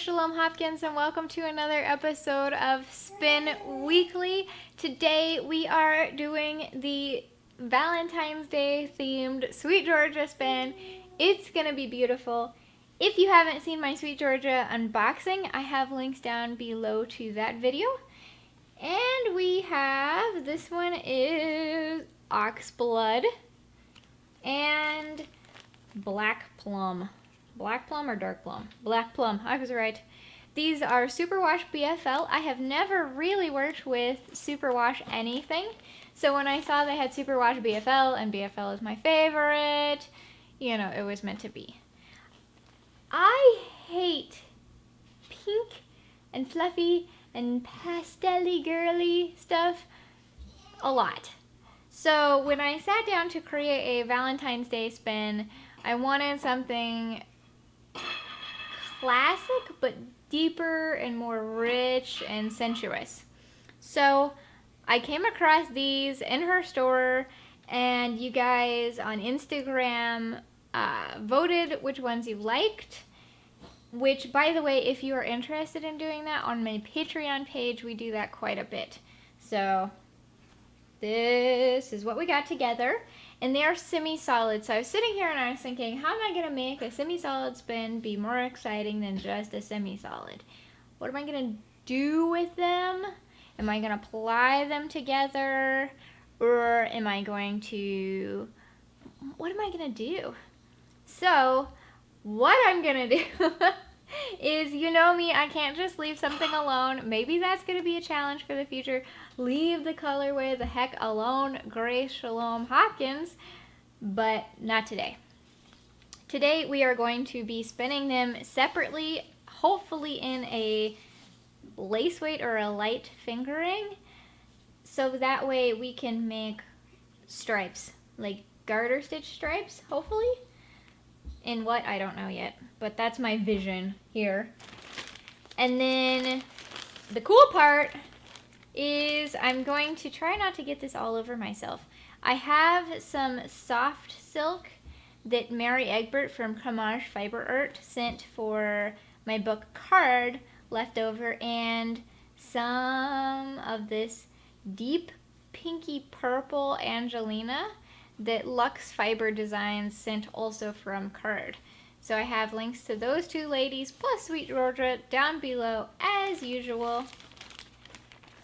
Shalom Hopkins, and welcome to another episode of Spin Weekly. Today we are doing the Valentine's Day themed Sweet Georgia spin. It's gonna be beautiful. If you haven't seen my Sweet Georgia unboxing, I have links down below to that video. And we have, this one is ox blood and black plum. Black plum or dark plum? Black plum, I was right. These are Superwash BFL. I have never really worked with Superwash anything. So when I saw they had Superwash BFL, and BFL is my favorite, you know, it was meant to be. I hate pink and fluffy and pastel-y girly stuff a lot. So when I sat down to create a Valentine's Day spin, I wanted something classic but deeper and more rich and sensuous. So I came across these in her store, and you guys on Instagram voted which ones you liked. Which, by the way, if you are interested in doing that, on my Patreon page we do that quite a bit. So this is what we got together. And they are semi-solid. So I was sitting here and I was thinking, how am I going to make a semi-solid spin be more exciting than just a semi-solid? What am I going to do with them? Am I going to apply them together? Or am I going to... what am I going to do? So, what I'm going to do is, you know me, I can't just leave something alone. Maybe that's going to be a challenge for the future. Leave the colorway the heck alone, Grace Shalom Hopkins, but not today. Today we are going to be spinning them separately, hopefully in a lace weight or a light fingering, so that way we can make stripes, like garter stitch stripes, hopefully. In what, I don't know yet, but that's my vision here. And then the cool part is I'm going to try not to get this all over myself. I have some soft silk that Mary Egbert from Kamaj Fiber Art sent for my book card left over, and some of this deep pinky purple Angelina that Lux Fiber Designs sent also from card. So I have links to those two ladies plus Sweet Georgia down below as usual.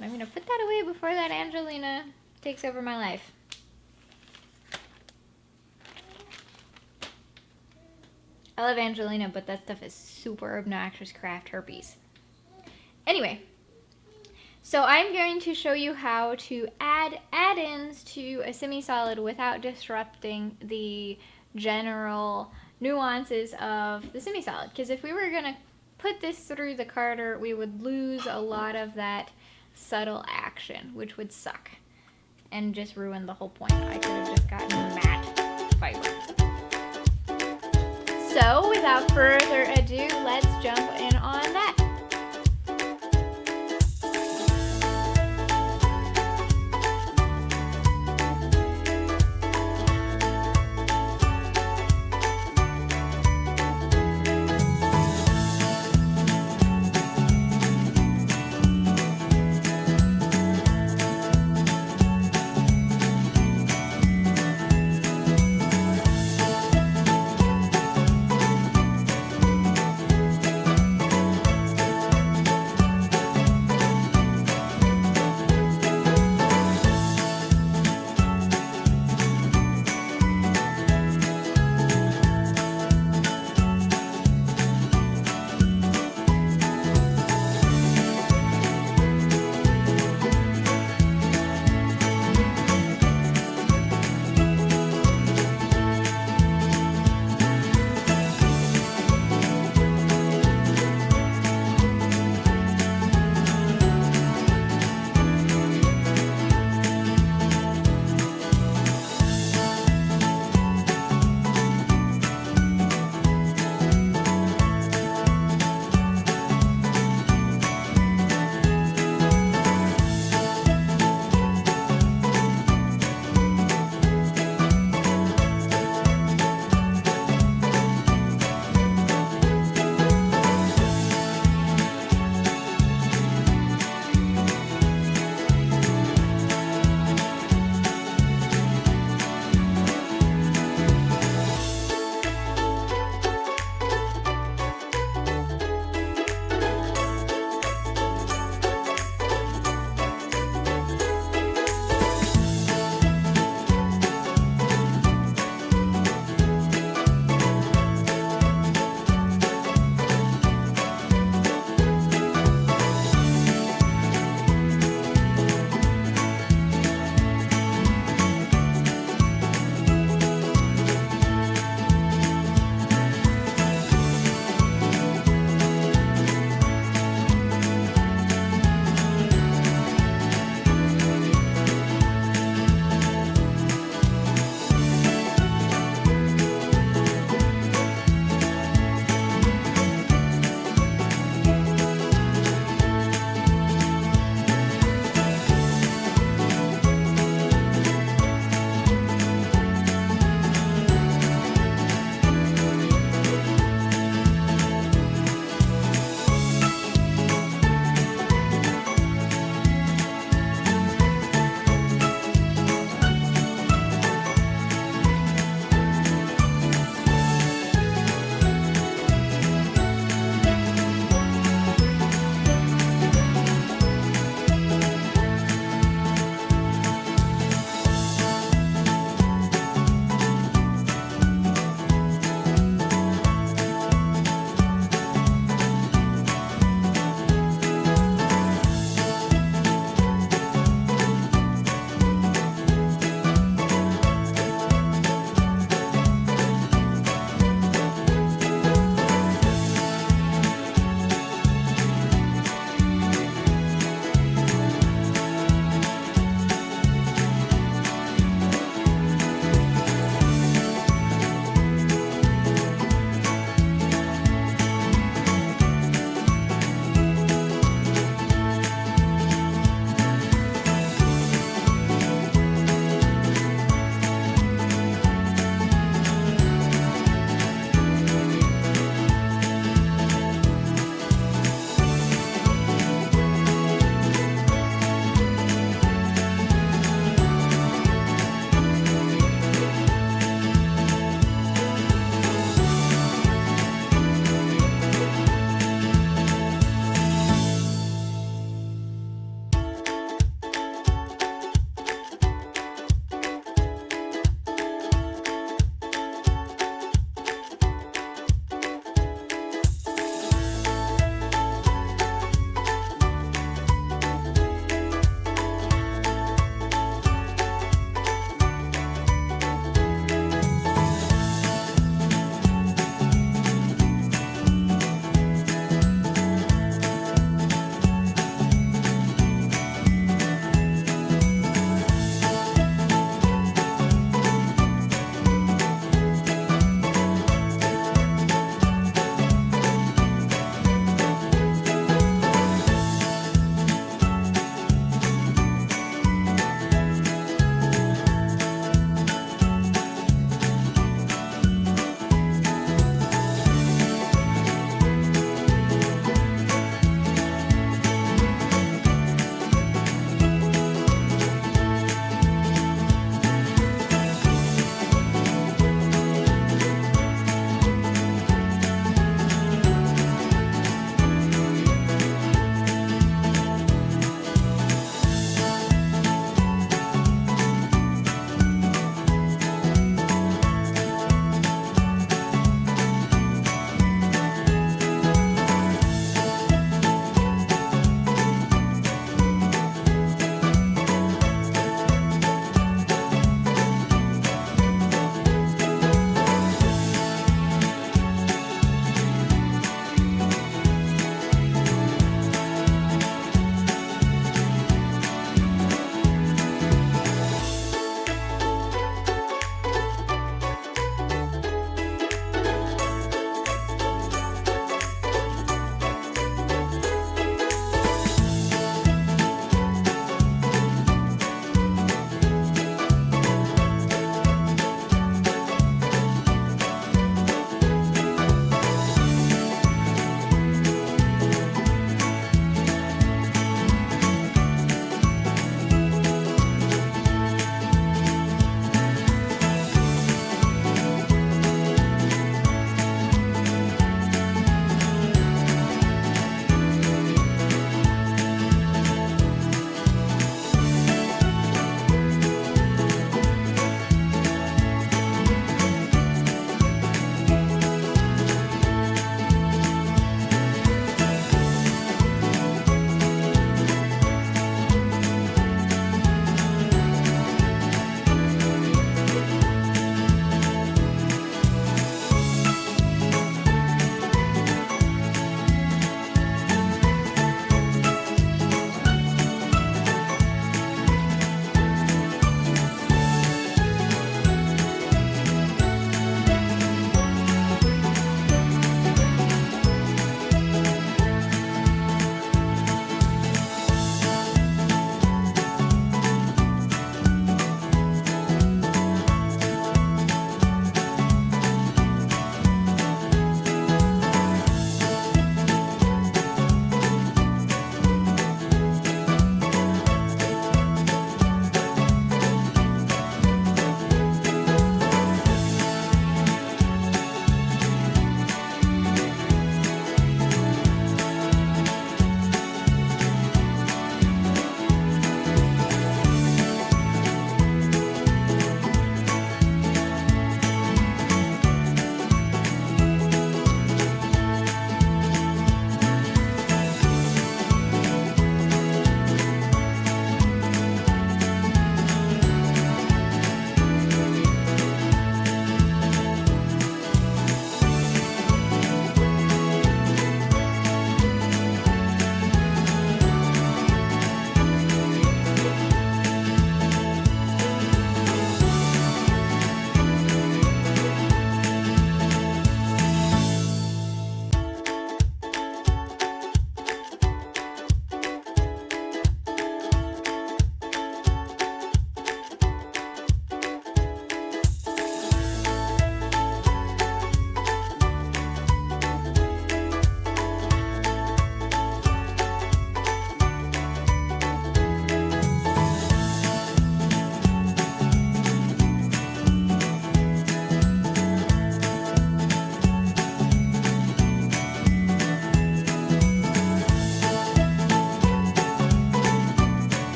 I'm going to put that away before that Angelina takes over my life. I love Angelina, but that stuff is super obnoxious craft herpes. Anyway, so I'm going to show you how to add add-ins to a semi-solid without disrupting the general nuances of the semi-solid. Because if we were going to put this through the carder, we would lose a lot of that subtle action, which would suck and just ruin the whole point. I could have just gotten matte fiber. So without further ado, let's jump in on that.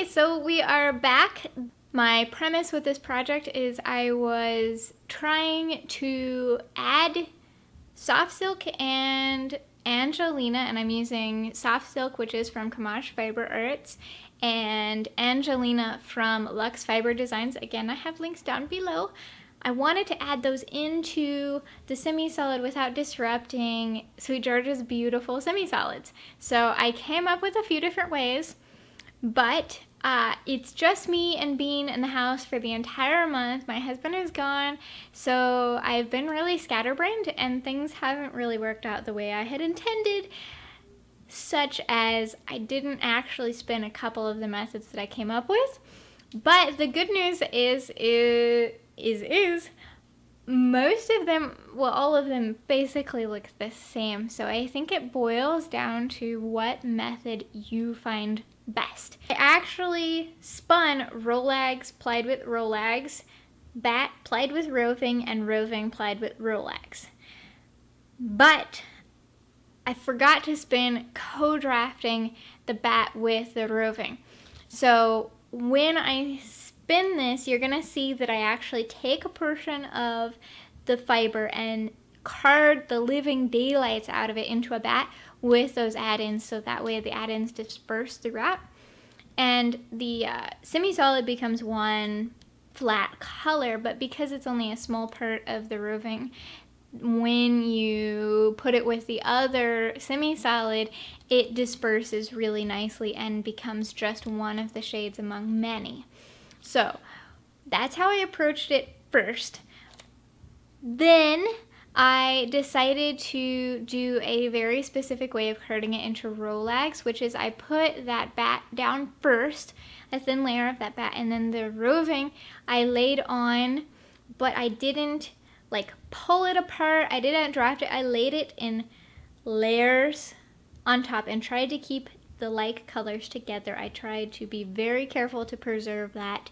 so we are back. My premise with this project is I was trying to add soft silk and Angelina, and I'm using soft silk, which is from Kamash Fiber Arts, and Angelina from Luxe Fiber Designs. Again, I have links down below. I wanted to add those into the semi-solid without disrupting Sweet George's beautiful semi-solids. So I came up with a few different ways, but it's just me and Bean in the house for the entire month. My husband is gone, so I've been really scatterbrained and things haven't really worked out the way I had intended, such as I didn't actually spin a couple of the methods that I came up with. But the good news is most of them, well, all of them basically look the same. So I think it boils down to what method you find best. I actually spun Rolags plied with Rolags, bat plied with Roving, and Roving plied with Rolags. But I forgot to spin co-drafting the bat with the Roving. So when I spin this, you're gonna see that I actually take a portion of the fiber and card the living daylights out of it into a bat with those add-ins, so that way the add-ins disperse throughout and the semi-solid becomes one flat color. But because it's only a small part of the Roving, when you put it with the other semi-solid, it disperses really nicely and becomes just one of the shades among many. So that's how I approached it first. Then I decided to do a very specific way of carding it into Rolags, which is I put that bat down first, a thin layer of that bat, and then the Roving I laid on, but I didn't like pull it apart. I didn't draft it. I laid it in layers on top and tried to keep the like colors together. I tried to be very careful to preserve that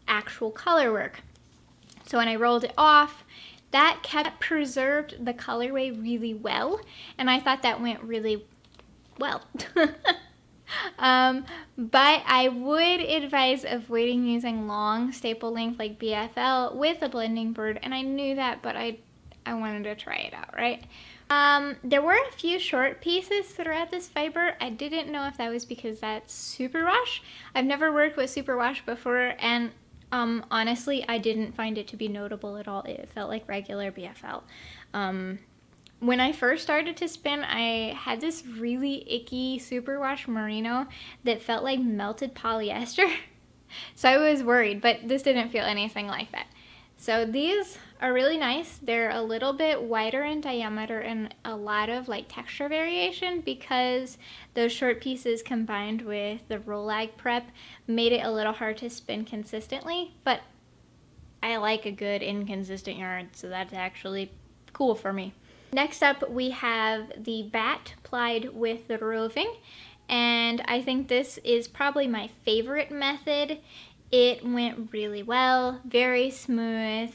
actual color work. So when I rolled it off, that preserved the colorway really well, and I thought that went really well. But I would advise avoiding using long staple length like BFL with a blending board, and I knew that, but I wanted to try it out, right? There were a few short pieces throughout this fiber. I didn't know if that was because that's superwash. I've never worked with superwash before, and honestly, I didn't find it to be notable at all. It felt like regular BFL. When I first started to spin, I had this really icky superwash merino that felt like melted polyester. So I was worried, but this didn't feel anything like that. So these are really nice. They're a little bit wider in diameter and a lot of like texture variation because those short pieces combined with the Rolag prep made it a little hard to spin consistently, but I like a good inconsistent yarn, so that's actually cool for me. Next up, we have the bat plied with the Roving, and I think this is probably my favorite method. It went really well, very smooth.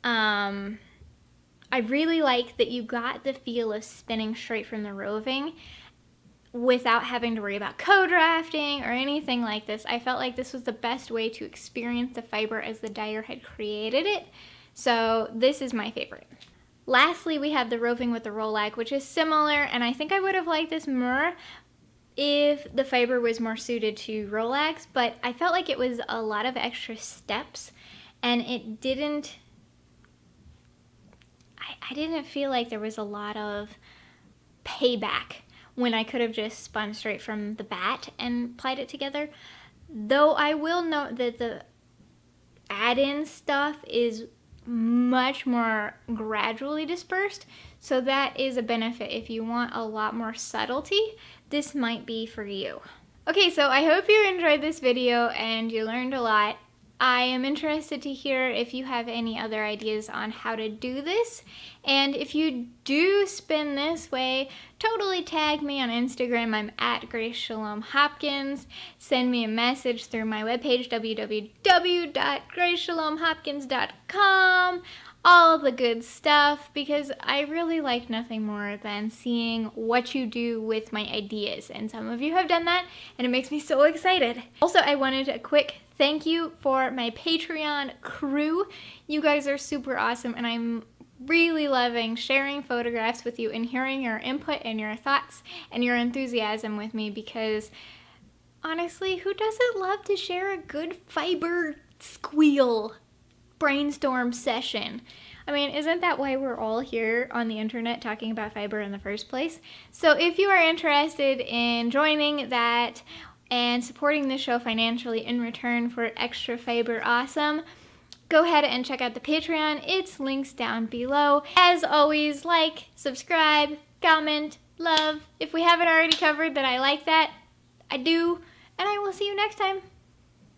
I really like that you got the feel of spinning straight from the Roving without having to worry about co-drafting or anything like this. I felt like this was the best way to experience the fiber as the dyer had created it. So this is my favorite. Lastly, we have the Roving with the Rolag, which is similar, and I think I would have liked this more if the fiber was more suited to Rolags, but I felt like it was a lot of extra steps, and it didn't, I didn't feel like there was a lot of payback when I could have just spun straight from the bat and plied it together. Though I will note that the add-in stuff is much more gradually dispersed, so that is a benefit. If you want a lot more subtlety, this might be for you. Okay, so I hope you enjoyed this video and you learned a lot. I am interested to hear if you have any other ideas on how to do this, and if you do spin this way, totally tag me on Instagram. I'm at Grace Shalom Hopkins. Send me a message through my webpage, www.graceshalomhopkins.com. All the good stuff, because I really like nothing more than seeing what you do with my ideas, and some of you have done that, and it makes me so excited. Also, I wanted a quick thank you for my Patreon crew. You guys are super awesome, and I'm really loving sharing photographs with you and hearing your input and your thoughts and your enthusiasm with me, because honestly, who doesn't love to share a good fiber squeal brainstorm session? I mean, isn't that why we're all here on the internet talking about fiber in the first place? So if you are interested in joining that and supporting the show financially in return for extra fiber awesome, go ahead and check out the Patreon. It's links down below. As always, like, subscribe, comment, love. If we haven't already covered that I like that, I do. And I will see you next time.